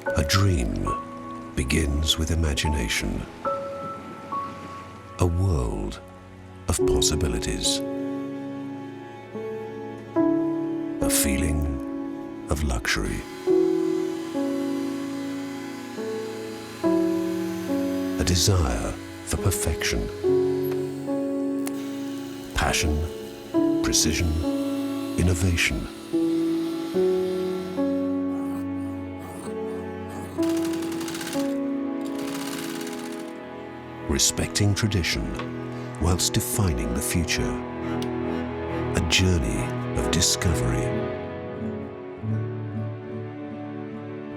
A dream begins with imagination. A world of possibilities. A feeling of luxury. A desire for perfection. Passion, precision, innovation. Respecting tradition whilst defining the future. A journey of discovery.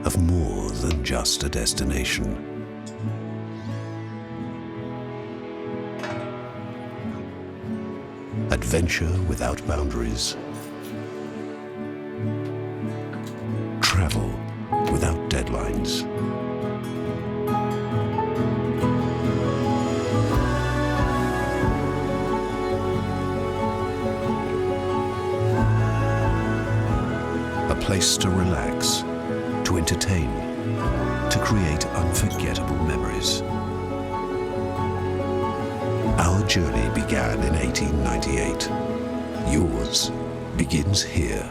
Of more than just a destination. Adventure without boundaries. Travel without deadlines. A place to relax, to entertain, to create unforgettable memories. Our journey began in 1898. Yours begins here.